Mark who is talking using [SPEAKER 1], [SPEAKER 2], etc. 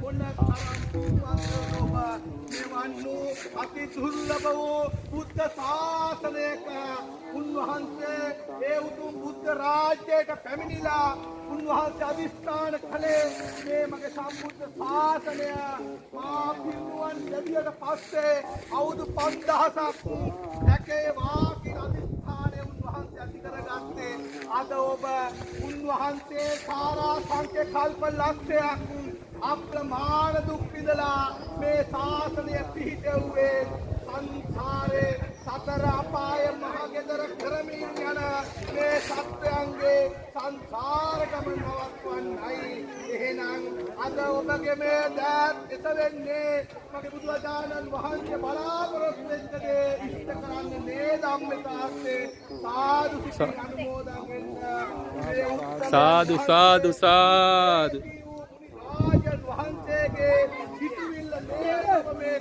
[SPEAKER 1] මොන තරම් මෙවන්නු අති දුර්ලභ වූ බුද්ධ ශාසනයක උන්වහන්සේ ඒ උතුම් බුද්ධ රාජ්‍යයට පැමිණිලා උන්වහන්සේ අධිෂ්ඨාන කළේ මේ මගේ සම්බුද්ධ ශාසනය මා පිරිනුවන් ලැබියට පස්සේ අවුරුදු 5000ක් රැකේවා කියන අධිෂ්ඨානය උන්වහන්සේ ඇති කරගත්තේ අද ඔබ උන්වහන්සේ සාරා සංඛ්‍ය කල්ප ලක්ෂයක් අප්‍රමාණ දුක් විඳලා මේ ශාසනය පිහිටුවේ සංසාරේ සතර අපාය මහ ගෙදර කරමින් යන මේ සත්‍යයන්ගේ සංසාර ගමන නවත්වන්නයි. එහෙනම් අද ඔබගේ මේ දෑත් එතෙන්නේ මගේ බුදුරජාණන් වහන්සේ බලාපොරොත්තු වෙච්ච දේ ඉෂ්ට කරන්නේ නේද අම්මිතාස්සේ සාදු සිතින් අනුමෝදන් වෙන්න.
[SPEAKER 2] සාදු සාදු සාදු
[SPEAKER 1] වහන්සේගේ සිතුවිල්ල නේද මේ